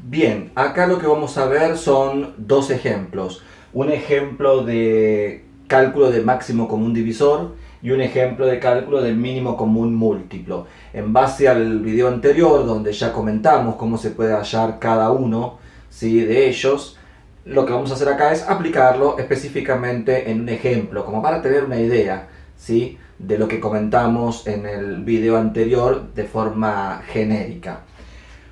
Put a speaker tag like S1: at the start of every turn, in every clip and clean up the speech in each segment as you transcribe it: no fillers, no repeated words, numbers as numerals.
S1: Bien, acá lo que vamos a ver son dos ejemplos. Un ejemplo de cálculo de máximo común divisor y un ejemplo de cálculo del mínimo común múltiplo. En base al video anterior, donde ya comentamos cómo se puede hallar cada uno, ¿sí?, de ellos, lo que vamos a hacer acá es aplicarlo específicamente en un ejemplo, como para tener una idea, ¿sí?, de lo que comentamos en el video anterior de forma genérica.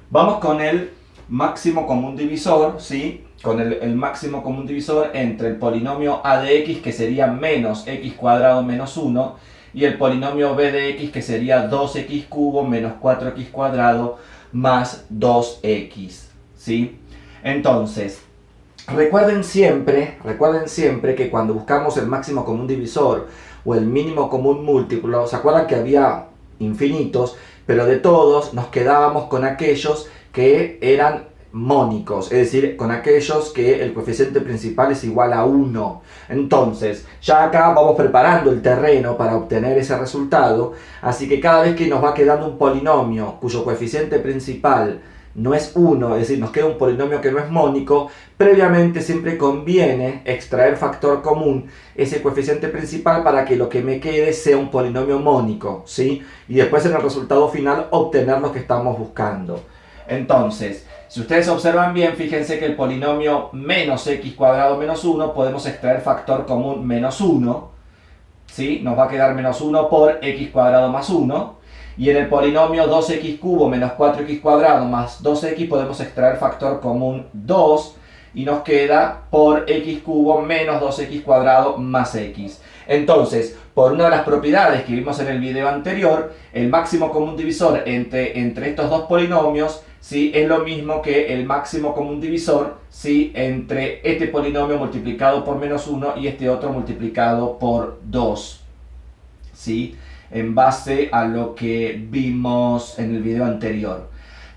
S1: Vamos con el máximo común divisor, ¿sí? Con el máximo común divisor entre el polinomio a de x, que sería menos x cuadrado menos 1, y el polinomio b de x, que sería 2x cubo menos 4x cuadrado más 2x, ¿sí? Entonces, recuerden siempre que cuando buscamos el máximo común divisor o el mínimo común múltiplo, ¿se acuerdan que había infinitos? Pero de todos nos quedábamos con aquellos que eran mónicos, es decir, con aquellos que el coeficiente principal es igual a 1. Entonces, ya acá vamos preparando el terreno para obtener ese resultado, así que cada vez que nos va quedando un polinomio cuyo coeficiente principal no es 1, es decir, nos queda un polinomio que no es mónico, previamente siempre conviene extraer factor común, ese coeficiente principal, para que lo que me quede sea un polinomio mónico, ¿sí? Y después en el resultado final obtener lo que estamos buscando. Entonces, si ustedes observan bien, fíjense que el polinomio menos x cuadrado menos 1 podemos extraer factor común menos 1, ¿sí? Nos va a quedar menos 1 por x cuadrado más 1. Y en el polinomio 2x cubo menos 4x cuadrado más 2x podemos extraer factor común 2 y nos queda por x cubo menos 2x cuadrado más x. Entonces, por una de las propiedades que vimos en el video anterior, el máximo común divisor entre estos dos polinomios, ¿sí?, es lo mismo que el máximo común divisor, ¿sí?, entre este polinomio multiplicado por menos 1 y este otro multiplicado por 2, ¿sí?, en base a lo que vimos en el video anterior.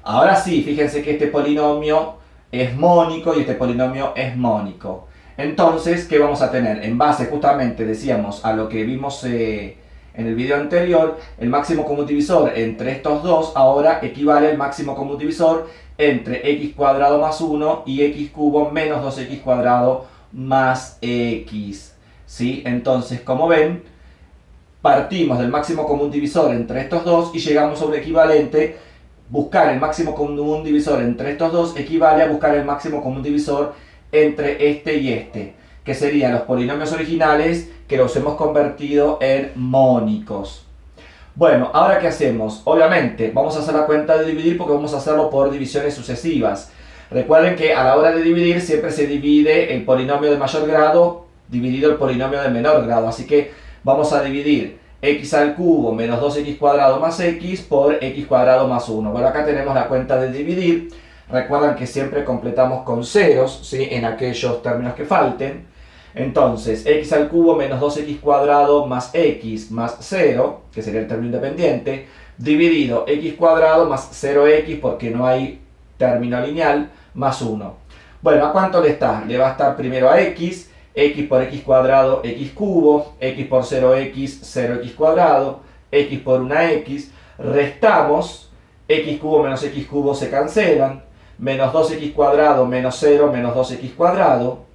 S1: Ahora sí, fíjense que este polinomio es mónico y este polinomio es mónico. Entonces, ¿qué vamos a tener? En base, justamente, decíamos, a lo que vimos en el video anterior, el máximo común divisor entre estos dos ahora equivale al máximo común divisor entre x cuadrado más 1 y x cubo menos 2x cuadrado más x, ¿sí? Entonces, como ven, partimos del máximo común divisor entre estos dos y llegamos a un equivalente. Buscar el máximo común divisor entre estos dos equivale a buscar el máximo común divisor entre este y este, que serían los polinomios originales que los hemos convertido en mónicos. Bueno, ¿ahora qué hacemos? Obviamente vamos a hacer la cuenta de dividir, porque vamos a hacerlo por divisiones sucesivas. Recuerden que a la hora de dividir siempre se divide el polinomio de mayor grado dividido el polinomio de menor grado, así que vamos a dividir x al cubo menos 2x cuadrado más x por x cuadrado más 1. Bueno, acá tenemos la cuenta de dividir. Recuerdan que siempre completamos con ceros, ¿sí?, en aquellos términos que falten. Entonces, x al cubo menos 2x cuadrado más x más 0, que sería el término independiente, dividido x cuadrado más 0x, porque no hay término lineal, más 1. Bueno, ¿a cuánto le está? Le va a estar primero a x por x cuadrado, x cubo, x por 0x, 0x cuadrado, x por una x, restamos, x cubo menos x cubo se cancelan, menos 2x cuadrado menos 0 menos 2x cuadrado,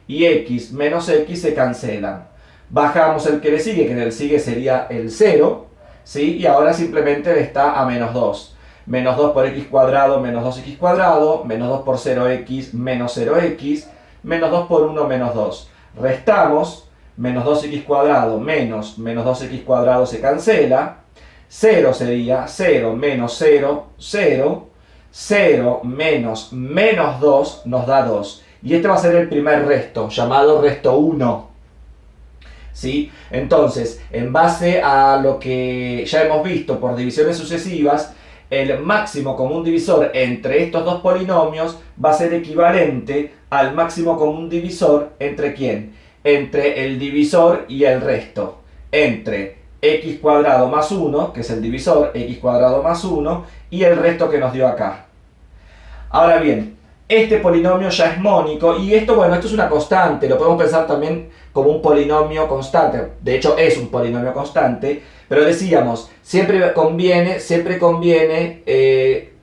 S1: y x menos x se cancelan. Bajamos el que le sigue, que en el sigue sería el 0, ¿sí? Y ahora simplemente le está a menos 2. Menos 2 por x cuadrado menos 2x cuadrado, menos 2 por 0x menos 0x, menos 2 por 1 menos 2. Restamos, menos 2x cuadrado menos 2x cuadrado se cancela, 0 sería 0 menos 0, 0, 0 menos menos 2 nos da 2. Y este va a ser el primer resto, llamado resto 1. ¿Sí? Entonces, en base a lo que ya hemos visto por divisiones sucesivas, el máximo común divisor entre estos dos polinomios va a ser equivalente al máximo común divisor entre ¿quién? Entre el divisor y el resto. Entre x cuadrado más 1, que es el divisor, x cuadrado más 1, y el resto que nos dio acá. Ahora bien, este polinomio ya es mónico, y esto, bueno, esto es una constante, lo podemos pensar también como un polinomio constante. De hecho, es un polinomio constante, pero decíamos, siempre conviene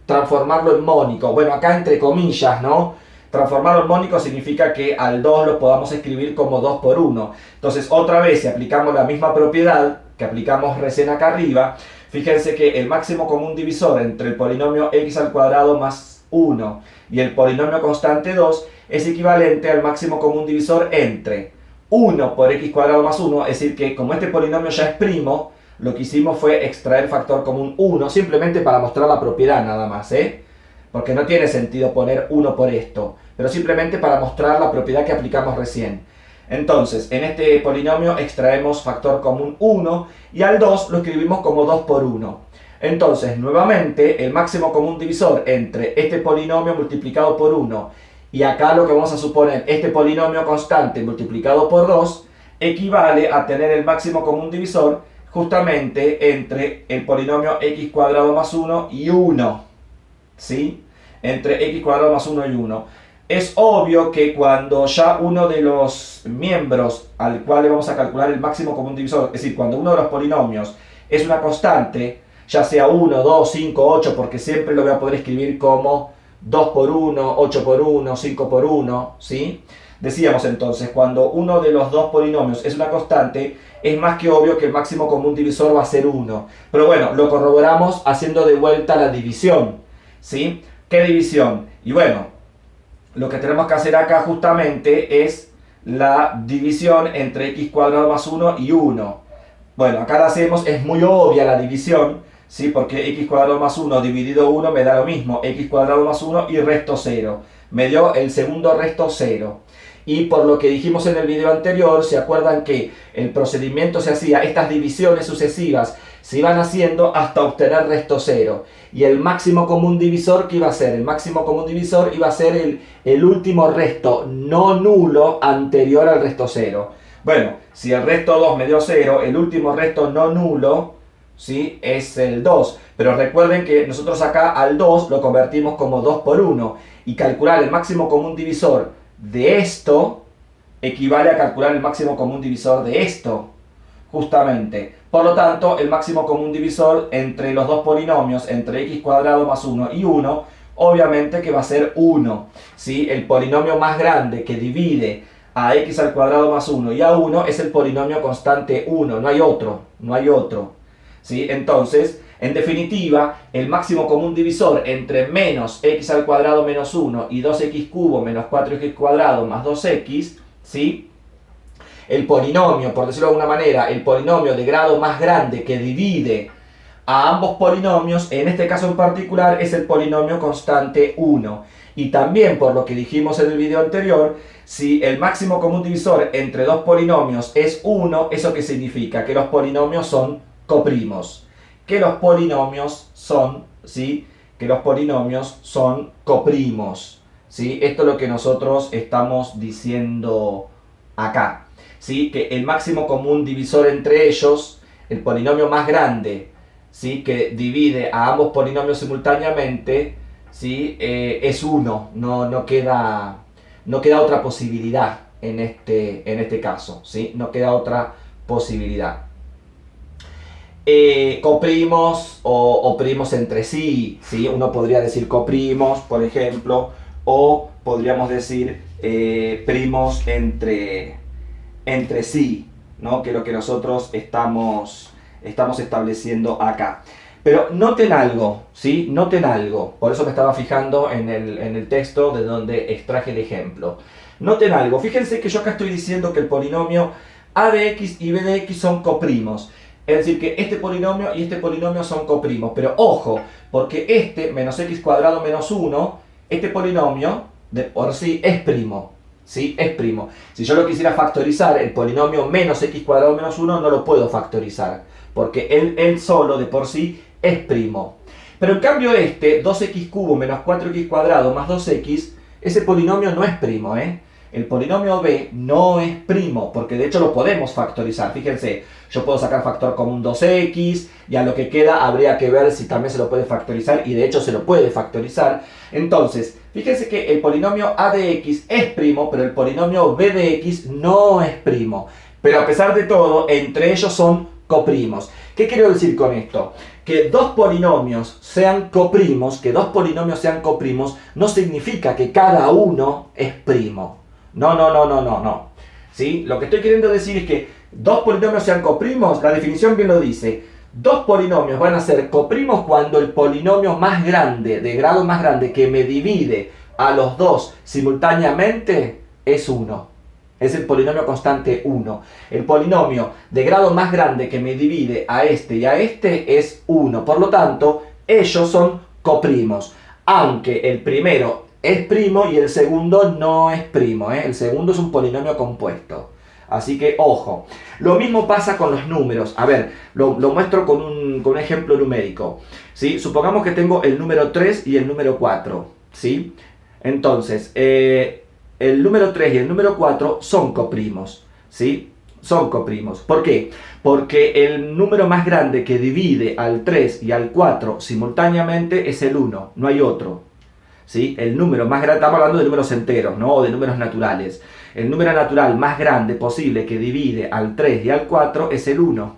S1: transformarlo en mónico. Bueno, acá entre comillas, ¿no? Transformarlo en mónico significa que al 2 lo podamos escribir como 2 por 1. Entonces, otra vez, si aplicamos la misma propiedad que aplicamos recién acá arriba, fíjense que el máximo común divisor entre el polinomio x al cuadrado más 1 y el polinomio constante 2 es equivalente al máximo común divisor entre 1 por x cuadrado más 1, es decir que como este polinomio ya es primo, lo que hicimos fue extraer factor común 1, simplemente para mostrar la propiedad nada más, porque no tiene sentido poner 1 por esto, pero simplemente para mostrar la propiedad que aplicamos recién. Entonces, en este polinomio extraemos factor común 1 y al 2 lo escribimos como 2 por 1. Entonces, nuevamente, el máximo común divisor entre este polinomio multiplicado por 1 y acá lo que vamos a suponer, este polinomio constante multiplicado por 2, equivale a tener el máximo común divisor justamente entre el polinomio x cuadrado más 1 y 1. ¿Sí? Entre x cuadrado más 1 y 1. Es obvio que cuando ya uno de los miembros al cual le vamos a calcular el máximo común divisor, es decir, cuando uno de los polinomios es una constante, ya sea 1, 2, 5, 8, porque siempre lo voy a poder escribir como 2 por 1, 8 por 1, 5 por 1, ¿sí? Decíamos entonces, cuando uno de los dos polinomios es una constante, es más que obvio que el máximo común divisor va a ser 1. Pero bueno, lo corroboramos haciendo de vuelta la división, ¿sí? ¿Qué división? Y bueno, lo que tenemos que hacer acá justamente es la división entre x cuadrado más 1 y 1. Bueno, acá la hacemos, es muy obvia la división, ¿sí? Porque x cuadrado más 1 dividido 1 me da lo mismo, x cuadrado más 1 y resto 0. Me dio el segundo resto 0. Y por lo que dijimos en el video anterior, ¿se acuerdan que el procedimiento se hacía, estas divisiones sucesivas se iban haciendo hasta obtener resto 0? Y el máximo común divisor, ¿qué iba a ser? El máximo común divisor iba a ser el último resto no nulo anterior al resto 0. Bueno, si el resto 2 me dio 0, el último resto no nulo, ¿sí? Es el 2. Pero recuerden que nosotros acá al 2 lo convertimos como 2 por 1. Y calcular el máximo común divisor de esto equivale a calcular el máximo común divisor de esto, justamente. Por lo tanto, el máximo común divisor entre los dos polinomios, entre x cuadrado más 1 y 1, obviamente que va a ser 1. ¿Sí? El polinomio más grande que divide a x al cuadrado más 1 y a 1 es el polinomio constante 1, no hay otro, no hay otro. ¿Sí? Entonces, en definitiva, el máximo común divisor entre menos x al cuadrado menos 1 y 2x cubo menos 4x cuadrado más 2x, ¿sí? El polinomio, por decirlo de alguna manera, el polinomio de grado más grande que divide a ambos polinomios, en este caso en particular, es el polinomio constante 1. Y también, por lo que dijimos en el video anterior, si el máximo común divisor entre dos polinomios es 1, ¿eso qué significa? Que los polinomios son coprimos. Que los polinomios son, ¿sí? Que los polinomios son coprimos, ¿sí? Esto es lo que nosotros estamos diciendo acá, ¿sí? Que el máximo común divisor entre ellos, el polinomio más grande, ¿sí? Que divide a ambos polinomios simultáneamente, ¿sí? Es 1, no queda otra posibilidad en este caso, ¿sí? No queda otra posibilidad. Coprimos o primos entre sí, ¿sí? Uno podría decir coprimos, por ejemplo, o podríamos decir primos entre sí, ¿no? Que es lo que nosotros estamos estableciendo acá. Pero noten algo, ¿sí? Noten algo, por eso me estaba fijando en el texto de donde extraje el ejemplo. Noten algo, fíjense que yo acá estoy diciendo que el polinomio a de x y b de x son coprimos. Es decir, que este polinomio y este polinomio son coprimos. Pero ojo, porque este menos x cuadrado menos 1, este polinomio de por sí es primo. ¿Sí? Es primo. Si yo lo quisiera factorizar, el polinomio menos x cuadrado menos 1 no lo puedo factorizar. Porque él solo de por sí es primo. Pero en cambio este, 2x cubo menos 4x cuadrado más 2x, ese polinomio no es primo, ¿eh? El polinomio b no es primo, porque de hecho lo podemos factorizar. Fíjense, yo puedo sacar factor común 2x, y a lo que queda habría que ver si también se lo puede factorizar, y de hecho se lo puede factorizar. Entonces, fíjense que el polinomio a de x es primo, pero el polinomio b de x no es primo. Pero a pesar de todo, entre ellos son coprimos. ¿Qué quiero decir con esto? que dos polinomios sean coprimos, no significa que cada uno es primo. No. ¿Sí? Lo que estoy queriendo decir es que dos polinomios sean coprimos, la definición bien lo dice. Dos polinomios van a ser coprimos cuando el polinomio más grande, de grado más grande, que me divide a los dos simultáneamente es 1. Es el polinomio constante 1. El polinomio de grado más grande que me divide a este y a este es 1. Por lo tanto, ellos son coprimos. Aunque el primero es primo y el segundo no es primo. El segundo es un polinomio compuesto. Así que, ojo. Lo mismo pasa con los números. A ver, lo muestro con un ejemplo numérico. ¿Sí? Supongamos que tengo el número 3 y el número 4. ¿Sí? Entonces, el número 3 y el número 4 son coprimos, ¿sí? Son coprimos. ¿Por qué? Porque el número más grande que divide al 3 y al 4 simultáneamente es el 1, no hay otro, ¿sí? El número más grande, estamos hablando de números enteros, ¿no? O de números naturales. El número natural más grande posible que divide al 3 y al 4 es el 1.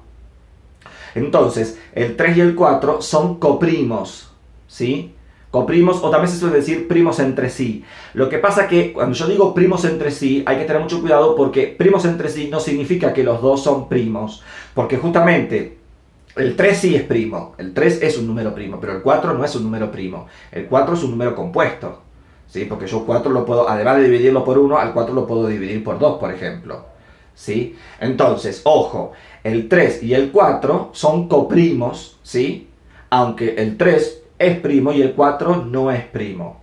S1: Entonces, el 3 y el 4 son coprimos, ¿sí? Coprimos, o también se suele decir primos entre sí. Lo que pasa que cuando yo digo primos entre sí, hay que tener mucho cuidado porque primos entre sí no significa que los dos son primos. Porque justamente el 3 sí es primo, el 3 es un número primo, pero el 4 no es un número primo. El 4 es un número compuesto, ¿sí? Porque yo 4 lo puedo, además de dividirlo por 1, al 4 lo puedo dividir por 2, por ejemplo, ¿sí? Entonces, ojo, el 3 y el 4 son coprimos, ¿sí? Aunque el 3 es primo y el 4 no es primo.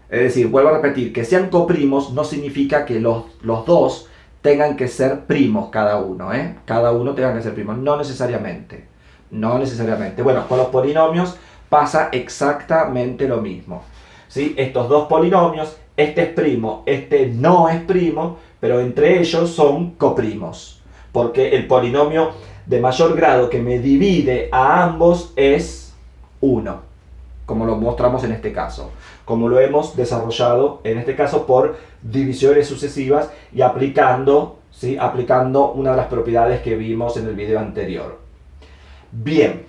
S1: Es decir, vuelvo a repetir, que sean coprimos no significa que los dos tengan que ser primos cada uno, ¿eh? Cada uno tenga que ser primo, no necesariamente. No necesariamente. Bueno, con los polinomios pasa exactamente lo mismo, ¿sí? Estos dos polinomios, este es primo, este no es primo, pero entre ellos son coprimos. Porque el polinomio de mayor grado que me divide a ambos es 1, como lo mostramos en este caso, como lo hemos desarrollado en este caso por divisiones sucesivas y aplicando, ¿sí? Aplicando una de las propiedades que vimos en el video anterior. Bien,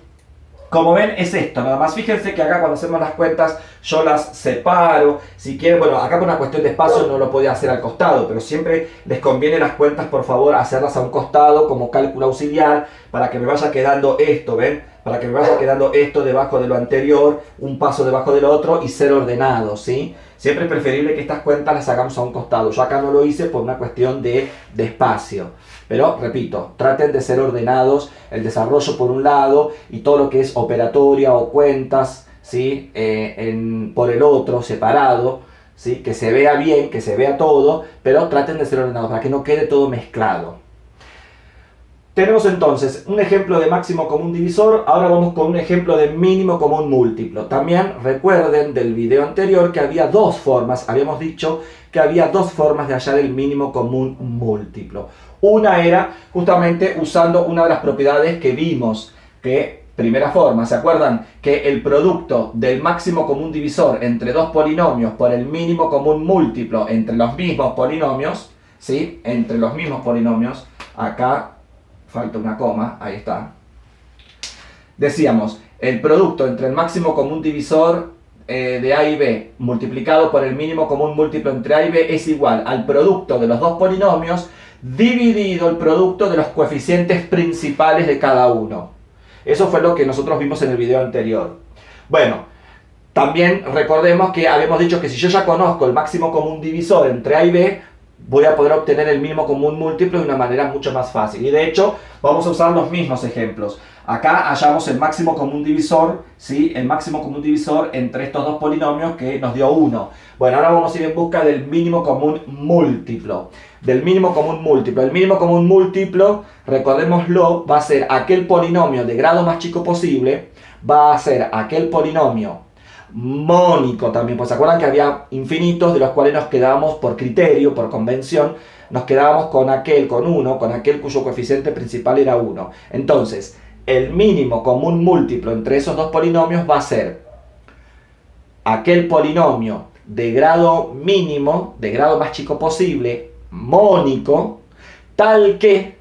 S1: como ven es esto, nada más fíjense que acá cuando hacemos las cuentas yo las separo, si quieren, bueno, acá por una cuestión de espacio no lo podía hacer al costado, pero siempre les conviene las cuentas por favor hacerlas a un costado como cálculo auxiliar para que me vaya quedando esto, ¿ven? Para que me vaya quedando esto debajo de lo anterior, un paso debajo del otro y ser ordenado, ¿sí? Siempre es preferible que estas cuentas las hagamos a un costado. Yo acá no lo hice por una cuestión de espacio. Pero, repito, traten de ser ordenados, el desarrollo por un lado y todo lo que es operatoria o cuentas, ¿sí? Por el otro, separado, ¿sí? Que se vea bien, que se vea todo, pero traten de ser ordenados para que no quede todo mezclado. Tenemos entonces un ejemplo de máximo común divisor, ahora vamos con un ejemplo de mínimo común múltiplo. También recuerden del video anterior que había dos formas, habíamos dicho que había dos formas de hallar el mínimo común múltiplo. Una era justamente usando una de las propiedades que vimos, que primera forma, ¿se acuerdan? Que el producto del máximo común divisor entre dos polinomios por el mínimo común múltiplo entre los mismos polinomios, ¿sí? Entre los mismos polinomios, acá falta una coma, ahí está. Decíamos, el producto entre el máximo común divisor de A y B multiplicado por el mínimo común múltiplo entre A y B es igual al producto de los dos polinomios dividido el producto de los coeficientes principales de cada uno. Eso fue lo que nosotros vimos en el video anterior. Bueno, también recordemos que habíamos dicho que si yo ya conozco el máximo común divisor entre A y B, voy a poder obtener el mínimo común múltiplo de una manera mucho más fácil. Y de hecho, vamos a usar los mismos ejemplos. Acá hallamos el máximo común divisor, ¿sí? El máximo común divisor entre estos dos polinomios que nos dio 1. Bueno, ahora vamos a ir en busca del mínimo común múltiplo. Del mínimo común múltiplo. El mínimo común múltiplo, recordémoslo, va a ser aquel polinomio de grado más chico posible, va a ser aquel polinomio mónico también, pues se acuerdan que había infinitos de los cuales nos quedábamos por criterio, por convención, nos quedábamos con aquel, con 1, con aquel cuyo coeficiente principal era 1. Entonces, el mínimo común múltiplo entre esos dos polinomios va a ser aquel polinomio de grado mínimo, de grado más chico posible, mónico, tal que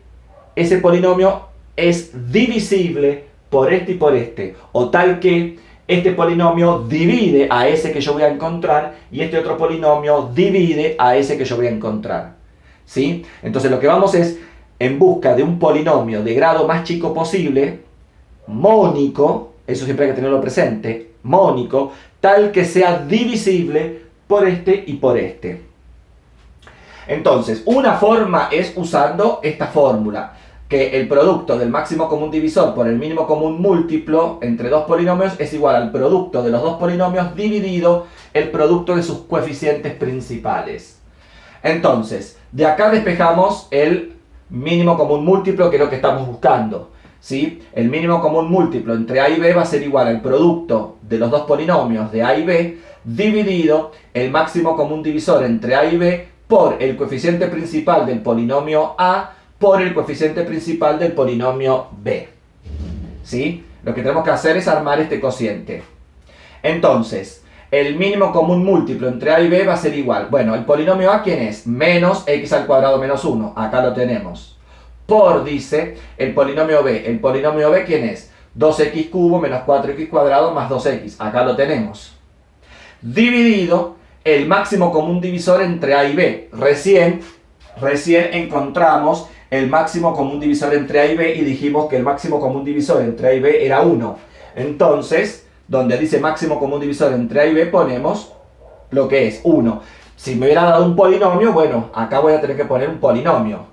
S1: ese polinomio es divisible por este y por este, o tal que este polinomio divide a ese que yo voy a encontrar y este otro polinomio divide a ese que yo voy a encontrar, ¿sí? Entonces lo que vamos es en busca de un polinomio de grado más chico posible, mónico, eso siempre hay que tenerlo presente, mónico, tal que sea divisible por este y por este. Entonces, una forma es usando esta fórmula, que el producto del máximo común divisor por el mínimo común múltiplo entre dos polinomios es igual al producto de los dos polinomios dividido el producto de sus coeficientes principales. Entonces, de acá despejamos el mínimo común múltiplo, que es lo que estamos buscando, ¿sí? El mínimo común múltiplo entre A y B va a ser igual al producto de los dos polinomios de A y B dividido el máximo común divisor entre A y B por el coeficiente principal del polinomio A por el coeficiente principal del polinomio B, ¿sí? Lo que tenemos que hacer es armar este cociente. Entonces, el mínimo común múltiplo entre A y B va a ser igual. Bueno, el polinomio A, ¿quién es? Menos x al cuadrado menos 1. Acá lo tenemos. Por, dice, el polinomio B. El polinomio B, ¿quién es? 2x cubo menos 4x cuadrado más 2x. Acá lo tenemos. Dividido el máximo común divisor entre A y B. Recién encontramos el máximo común divisor entre A y B y dijimos que el máximo común divisor entre A y B era 1. Entonces, donde dice máximo común divisor entre A y B ponemos lo que es 1. Si me hubiera dado un polinomio, bueno, acá voy a tener que poner un polinomio,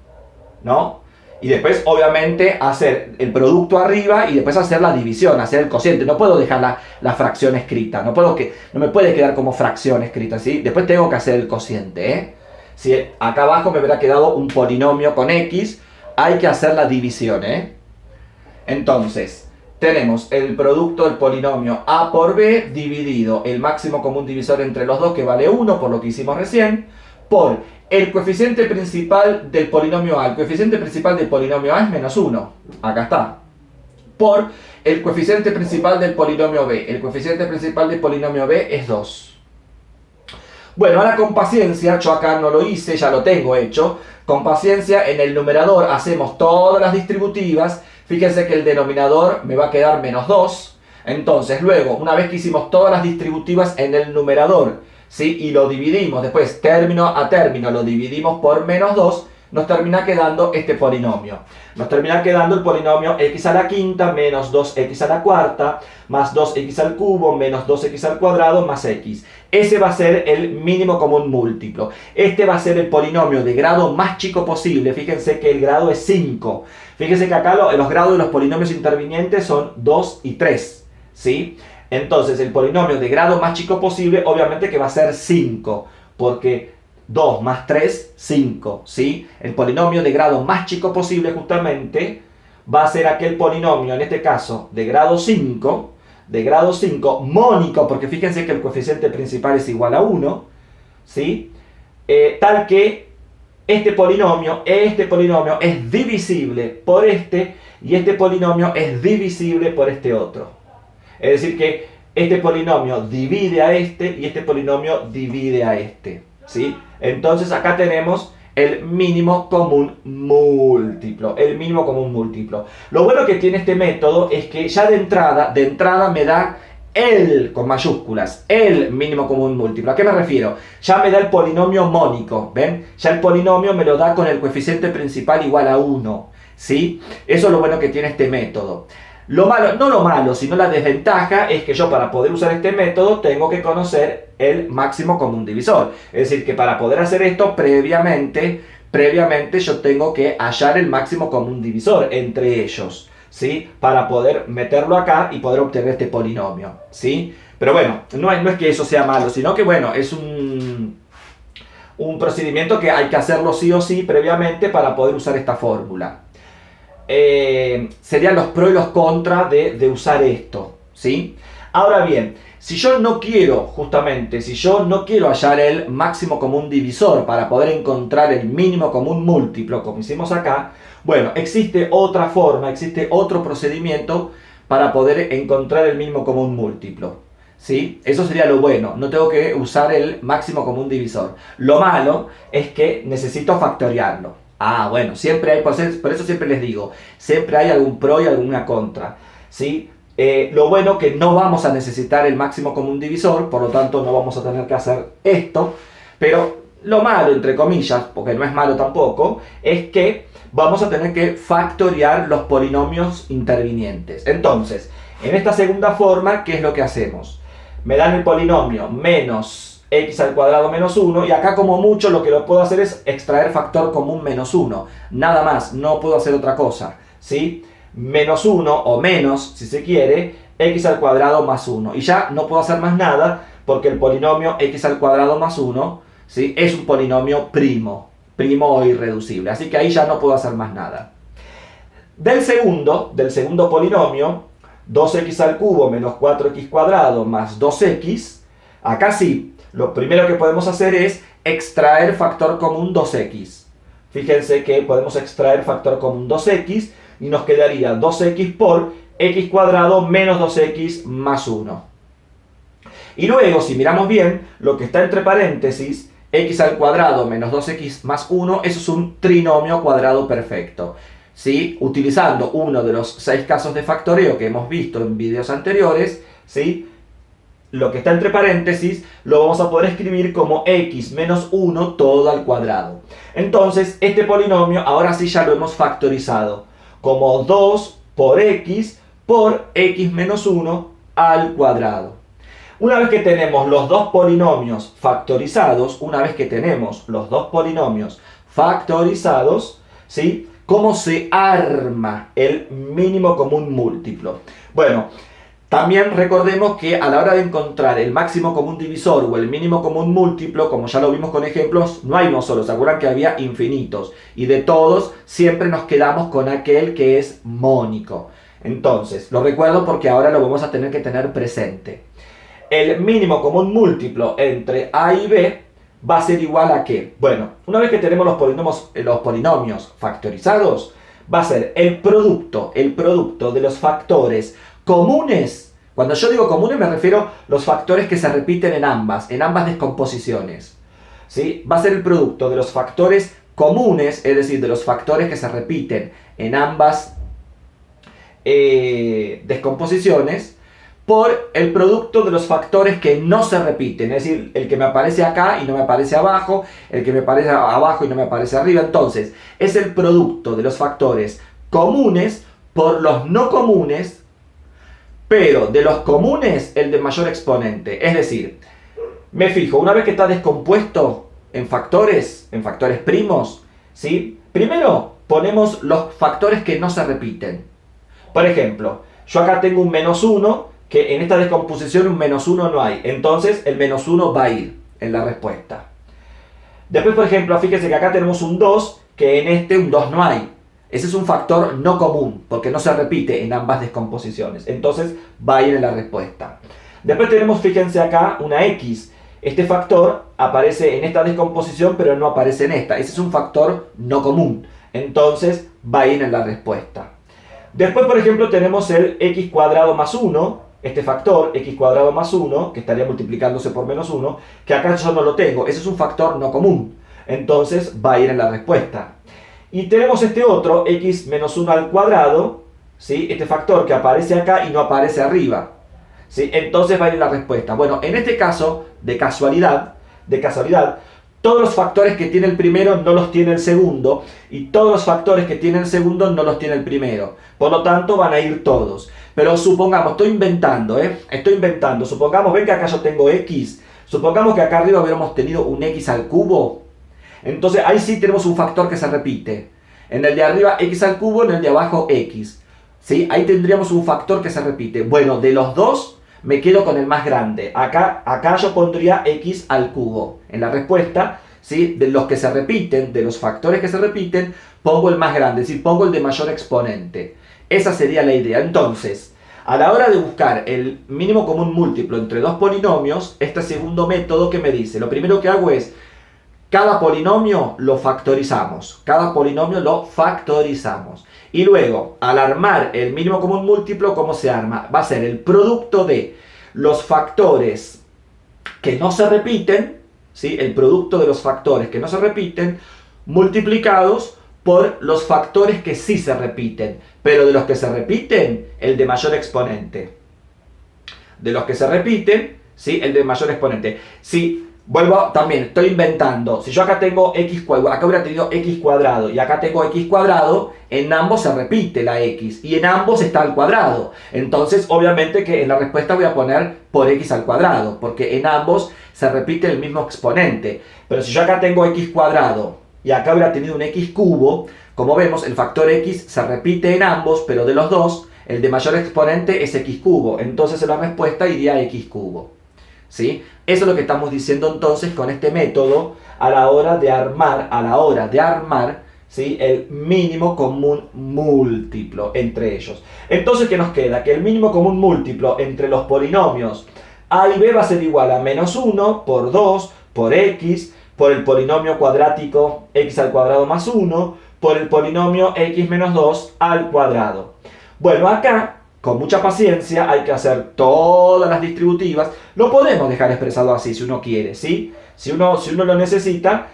S1: ¿no? Y después, obviamente, hacer el producto arriba y después hacer la división, hacer el cociente. No puedo dejar la fracción escrita, no me puede quedar como fracción escrita, ¿sí? Después tengo que hacer el cociente, ¿eh? Si acá abajo me hubiera quedado un polinomio con x, hay que hacer la división, ¿eh? Entonces, tenemos el producto del polinomio a por b dividido el máximo común divisor entre los dos, que vale 1, por lo que hicimos recién, por el coeficiente principal del polinomio a. El coeficiente principal del polinomio a es menos 1. Acá está. Por el coeficiente principal del polinomio b. El coeficiente principal del polinomio b es 2. Bueno, ahora con paciencia, yo acá no lo hice, ya lo tengo hecho. Con paciencia, en el numerador hacemos todas las distributivas. Fíjense que el denominador me va a quedar menos 2. Entonces, luego, una vez que hicimos todas las distributivas en el numerador, ¿sí? Y lo dividimos, después término a término lo dividimos por menos 2, nos termina quedando este polinomio. Nos termina quedando el polinomio x a la quinta menos 2x a la cuarta más 2x al cubo menos 2x al cuadrado más x. Ese va a ser el mínimo común múltiplo. Este va a ser el polinomio de grado más chico posible. Fíjense que el grado es 5. Fíjense que acá los grados de los polinomios intervinientes son 2 y 3, ¿sí? Entonces el polinomio de grado más chico posible obviamente que va a ser 5, porque 2 más 3, 5, ¿sí? El polinomio de grado más chico posible justamente va a ser aquel polinomio, en este caso, de grado 5, mónico, porque fíjense que el coeficiente principal es igual a 1, ¿sí? Tal que este polinomio es divisible por este y este polinomio es divisible por este otro. Es decir que este polinomio divide a este y este polinomio divide a este, ¿sí? Entonces acá tenemos el mínimo común múltiplo. Lo bueno que tiene este método es que ya de entrada me da el, con mayúsculas, el mínimo común múltiplo. ¿A qué me refiero? Ya me da el polinomio mónico, ¿ven? Ya el polinomio me lo da con el coeficiente principal igual a 1, ¿sí? Eso es lo bueno que tiene este método. Lo malo, no lo malo, sino la desventaja es que yo para poder usar este método tengo que conocer el máximo común divisor. Es decir, que para poder hacer esto previamente yo tengo que hallar el máximo común divisor entre ellos, ¿sí? Para poder meterlo acá y poder obtener este polinomio, ¿sí? Pero bueno, no es que eso sea malo, sino que bueno, es un procedimiento que hay que hacerlo sí o sí previamente para poder usar esta fórmula. Serían los pros y los contras de usar esto, ¿sí? Ahora bien, si yo no quiero hallar el máximo común divisor para poder encontrar el mínimo común múltiplo, como hicimos acá, bueno, existe otra forma, existe otro procedimiento para poder encontrar el mínimo común múltiplo, ¿sí? Eso sería lo bueno, no tengo que usar el máximo común divisor. Lo malo es que necesito factoriarlo. Ah, bueno, siempre hay, por eso siempre les digo, siempre hay algún pro y alguna contra. ¿sí? Lo bueno que no vamos a necesitar el máximo común divisor, por lo tanto no vamos a tener que hacer esto, pero lo malo, entre comillas, porque no es malo tampoco, es que vamos a tener que factoriar los polinomios intervinientes. Entonces, en esta segunda forma, ¿qué es lo que hacemos? Me dan el polinomio menos x al cuadrado menos 1, y acá como mucho lo que lo puedo hacer es extraer factor común menos 1. Nada más, no puedo hacer otra cosa, ¿sí? Menos 1 o menos, si se quiere, x al cuadrado más 1. Y ya no puedo hacer más nada porque el polinomio x al cuadrado más 1, ¿sí?, es un polinomio primo o irreducible. Así que ahí ya no puedo hacer más nada. Del segundo polinomio, 2x al cubo menos 4x cuadrado más 2x, acá sí, lo primero que podemos hacer es extraer factor común 2x. Fíjense que podemos extraer factor común 2x y nos quedaría 2x por x cuadrado menos 2x más 1. Y luego, si miramos bien, lo que está entre paréntesis, x al cuadrado menos 2x más 1, eso es un trinomio cuadrado perfecto, ¿sí? Utilizando uno de los 6 casos de factoreo que hemos visto en videos anteriores, ¿sí? Lo que está entre paréntesis lo vamos a poder escribir como x menos 1 todo al cuadrado. Entonces, este polinomio ahora sí ya lo hemos factorizado como 2 por x menos 1 al cuadrado. Una vez que tenemos los dos polinomios factorizados, ¿sí?, ¿cómo se arma el mínimo común múltiplo? Bueno, también recordemos que a la hora de encontrar el máximo común divisor o el mínimo común múltiplo, como ya lo vimos con ejemplos, no hay uno solo, ¿se acuerdan que había infinitos? Y de todos siempre nos quedamos con aquel que es mónico. Entonces, lo recuerdo porque ahora lo vamos a tener que tener presente. El mínimo común múltiplo entre A y B va a ser igual a ¿qué? Bueno, una vez que tenemos los polinomios factorizados, va a ser el producto de los factores comunes. Cuando yo digo comunes me refiero a los factores que se repiten en ambas descomposiciones, ¿sí? Va a ser el producto de los factores comunes, es decir, de los factores que se repiten en ambas descomposiciones, por el producto de los factores que no se repiten, es decir, el que me aparece acá y no me aparece abajo, el que me aparece abajo y no me aparece arriba. Entonces, es el producto de los factores comunes por los no comunes, pero de los comunes el de mayor exponente. Es decir, me fijo, una vez que está descompuesto en factores primos, ¿sí? Primero ponemos los factores que no se repiten. Por ejemplo, yo acá tengo un menos 1, que en esta descomposición un menos 1 no hay. Entonces el menos 1 va a ir en la respuesta. Después, por ejemplo, fíjense que acá tenemos un 2, que en este un 2 no hay. Ese es un factor no común, porque no se repite en ambas descomposiciones. Entonces va a ir en la respuesta. Después tenemos, fíjense acá, una x. Este factor aparece en esta descomposición, pero no aparece en esta. Ese es un factor no común. Entonces va a ir en la respuesta. Después, por ejemplo, tenemos el x cuadrado más 1. Este factor, x cuadrado más 1, que estaría multiplicándose por menos 1, que acá yo no lo tengo. Ese es un factor no común. Entonces va a ir en la respuesta. Y tenemos este otro, x menos 1 al cuadrado, ¿sí? Este factor que aparece acá y no aparece arriba, ¿sí? Entonces va a ir en la respuesta. Bueno, en este caso, de casualidad, todos los factores que tiene el primero no los tiene el segundo, y todos los factores que tiene el segundo no los tiene el primero. Por lo tanto, van a ir todos. Pero supongamos, estoy inventando, supongamos, ven que acá yo tengo x, supongamos que acá arriba hubiéramos tenido un x al cubo. Entonces ahí sí tenemos un factor que se repite. En el de arriba x al cubo, en el de abajo x, ¿sí? Ahí tendríamos un factor que se repite. Bueno, de los dos me quedo con el más grande. Acá yo pondría x al cubo. En la respuesta, ¿sí?, de los que se repiten, de los factores que se repiten, pongo el más grande, es decir, pongo el de mayor exponente. Esa sería la idea. Entonces, a la hora de buscar el mínimo común múltiplo entre dos polinomios, este segundo método que me dice, lo primero que hago es, cada polinomio lo factorizamos. Y luego, al armar el mínimo común múltiplo, ¿cómo se arma? Va a ser el producto de los factores que no se repiten, ¿sí? El producto de los factores que no se repiten, multiplicados por los factores que sí se repiten, pero de los que se repiten, el de mayor exponente. De los que se repiten, ¿sí? El de mayor exponente. Si vuelvo, también estoy inventando, si yo acá tengo x cuadrado, acá hubiera tenido x cuadrado y acá tengo x cuadrado, en ambos se repite la x y en ambos está al cuadrado. Entonces, obviamente que en la respuesta voy a poner por x al cuadrado, porque en ambos se repite el mismo exponente. Pero si yo acá tengo x cuadrado y acá hubiera tenido un x cubo, como vemos, el factor x se repite en ambos, pero de los dos, el de mayor exponente es x cubo. Entonces en la respuesta iría x cubo. ¿Sí? Eso es lo que estamos diciendo entonces con este método a la hora de armar, ¿sí? El mínimo común múltiplo entre ellos. Entonces, ¿qué nos queda? Que el mínimo común múltiplo entre los polinomios a y b va a ser igual a menos 1 por 2 por x, por el polinomio cuadrático x al cuadrado más 1, por el polinomio x menos 2 al cuadrado. Bueno, acá, con mucha paciencia, hay que hacer todas las distributivas. Lo podemos dejar expresado así si uno quiere, ¿sí? Si uno lo necesita,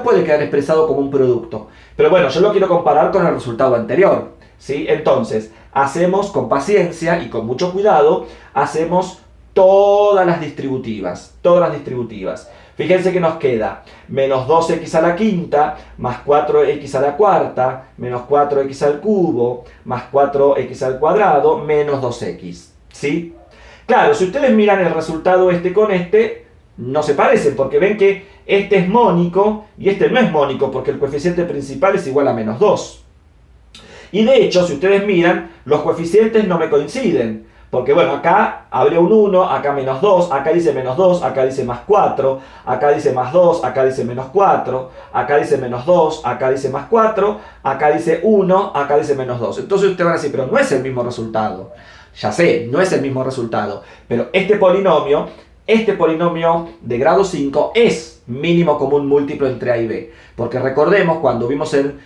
S1: puede quedar expresado como un producto. Pero bueno, yo lo quiero comparar con el resultado anterior, ¿sí? Entonces, hacemos con paciencia y con mucho cuidado, hacemos todas las distributivas. Fíjense que nos queda menos 2x a la quinta, más 4x a la cuarta, menos 4x al cubo, más 4x al cuadrado, menos 2x. ¿Sí? Claro, si ustedes miran el resultado este con este, no se parecen, porque ven que este es mónico y este no es mónico, porque el coeficiente principal es igual a menos 2. Y de hecho, si ustedes miran, los coeficientes no me coinciden. Porque bueno, acá habría un 1, acá menos 2, acá dice menos 2, acá dice más 4, acá dice más 2, acá dice menos 4, acá dice menos 2, acá dice más 4, acá dice 1, acá dice menos 2. Entonces ustedes van a decir, pero no es el mismo resultado. Ya sé, no es el mismo resultado, pero este polinomio de grado 5 es mínimo común múltiplo entre a y b. Porque recordemos, cuando vimos en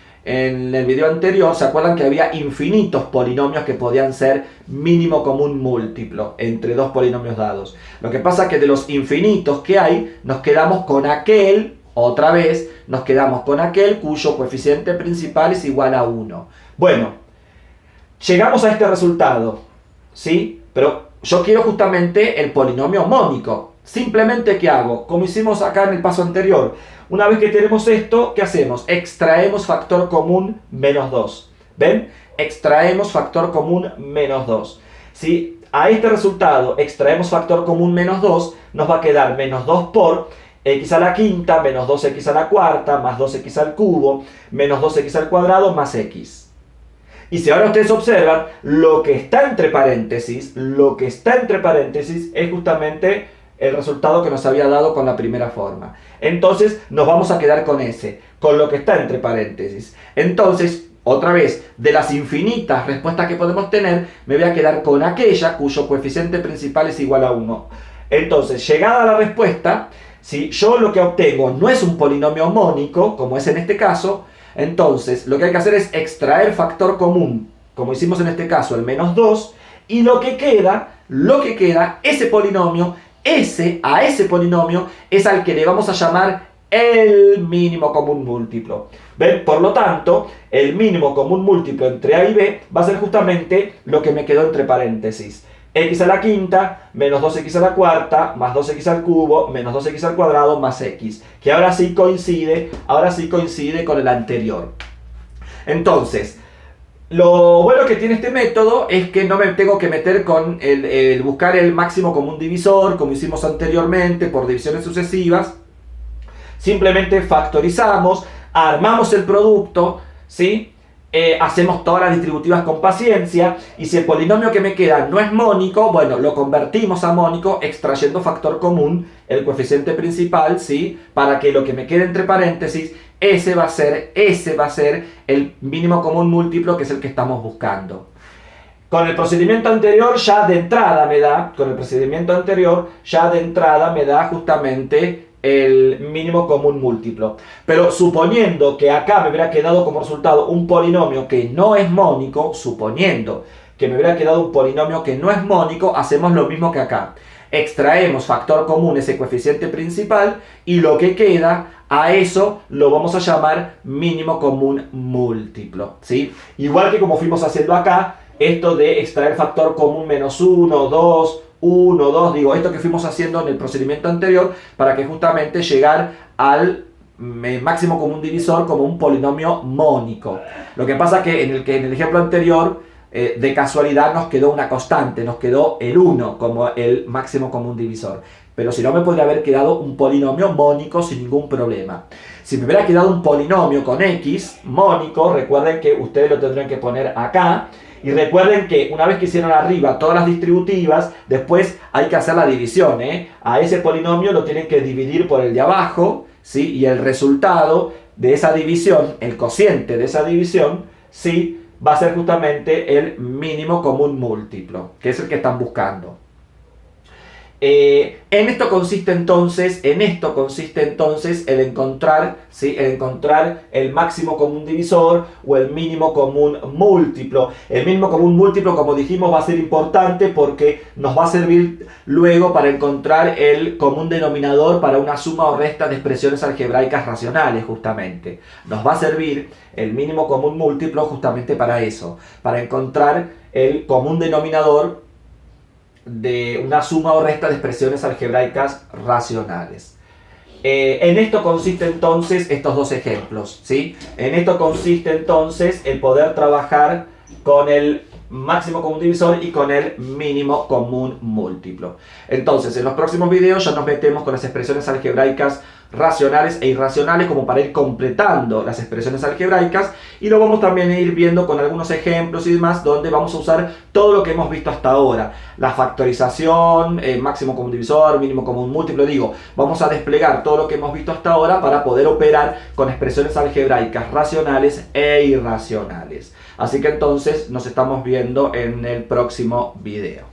S1: el video anterior, ¿se acuerdan que había infinitos polinomios que podían ser mínimo común múltiplo entre dos polinomios dados? Lo que pasa es que de los infinitos que hay, nos quedamos con aquel, otra vez, nos quedamos con aquel cuyo coeficiente principal es igual a 1. Bueno, llegamos a este resultado, ¿sí? Pero yo quiero justamente el polinomio mónico. Simplemente, ¿qué hago? Como hicimos acá en el paso anterior. Una vez que tenemos esto, ¿qué hacemos? Extraemos factor común menos 2. ¿Ven? Extraemos factor común menos 2. Si a este resultado extraemos factor común menos 2, nos va a quedar menos 2 por x a la quinta, menos 2x a la cuarta, más 2x al cubo, menos 2x al cuadrado, más x. Y si ahora ustedes observan, lo que está entre paréntesis es justamente el resultado que nos había dado con la primera forma. Entonces nos vamos a quedar con ese, con lo que está entre paréntesis. Entonces, otra vez, de las infinitas respuestas que podemos tener, me voy a quedar con aquella cuyo coeficiente principal es igual a 1. Entonces, llegada a la respuesta, si yo lo que obtengo no es un polinomio mónico, como es en este caso, entonces lo que hay que hacer es extraer factor común, como hicimos en este caso, el menos 2, y lo que queda, ese polinomio, a ese polinomio es al que le vamos a llamar el mínimo común múltiplo. ¿Ven? Por lo tanto, el mínimo común múltiplo entre a y b va a ser justamente lo que me quedó entre paréntesis. X a la quinta, menos 2x a la cuarta, más 2x al cubo, menos 2x al cuadrado, más x. Que ahora sí coincide con el anterior. Entonces, lo bueno que tiene este método es que no me tengo que meter con el buscar el máximo común divisor, como hicimos anteriormente, por divisiones sucesivas. Simplemente factorizamos, armamos el producto, ¿sí? Hacemos todas las distributivas con paciencia, y si el polinomio que me queda no es mónico, bueno, lo convertimos a mónico extrayendo factor común, el coeficiente principal, ¿sí? Para que lo que me quede entre paréntesis, ese va a ser el mínimo común múltiplo, que es el que estamos buscando. Con el procedimiento anterior ya de entrada me da justamente el mínimo común múltiplo. Pero suponiendo que acá me hubiera quedado como resultado un polinomio que no es mónico, hacemos lo mismo que acá. Extraemos factor común, ese coeficiente principal, y lo que queda A eso lo vamos a llamar mínimo común múltiplo, ¿sí? Igual que como fuimos haciendo acá, esto de extraer factor común menos 1, 2, 1, 2, digo, esto que fuimos haciendo en el procedimiento anterior para que justamente llegar al máximo común divisor como un polinomio mónico. Lo que pasa que en el ejemplo anterior, de casualidad nos quedó una constante, nos quedó el 1 como el máximo común divisor. Pero si no, me podría haber quedado un polinomio mónico sin ningún problema. Si me hubiera quedado un polinomio con x mónico, recuerden que ustedes lo tendrían que poner acá. Y recuerden que una vez que hicieron arriba todas las distributivas, después hay que hacer la división, ¿eh? A ese polinomio lo tienen que dividir por el de abajo, ¿sí? Y el resultado de esa división, el cociente de esa división, ¿sí? Va a ser justamente el mínimo común múltiplo, que es el que están buscando. En esto consiste entonces el encontrar, ¿sí? El encontrar el máximo común divisor o el mínimo común múltiplo. El mínimo común múltiplo, como dijimos, va a ser importante porque nos va a servir luego para encontrar el común denominador para una suma o resta de expresiones algebraicas racionales, justamente. Nos va a servir el mínimo común múltiplo justamente para eso, para encontrar el común denominador de una suma o resta de expresiones algebraicas racionales. En esto consiste entonces estos dos ejemplos, ¿sí? En esto consiste entonces el poder trabajar con el máximo común divisor y con el mínimo común múltiplo. Entonces, en los próximos videos ya nos metemos con las expresiones algebraicas racionales e irracionales como para ir completando las expresiones algebraicas, y lo vamos también a ir viendo con algunos ejemplos y demás donde vamos a usar todo lo que hemos visto hasta ahora, la factorización, máximo común divisor, mínimo común múltiplo, digo, vamos a desplegar todo lo que hemos visto hasta ahora para poder operar con expresiones algebraicas racionales e irracionales. Así que entonces nos estamos viendo en el próximo video.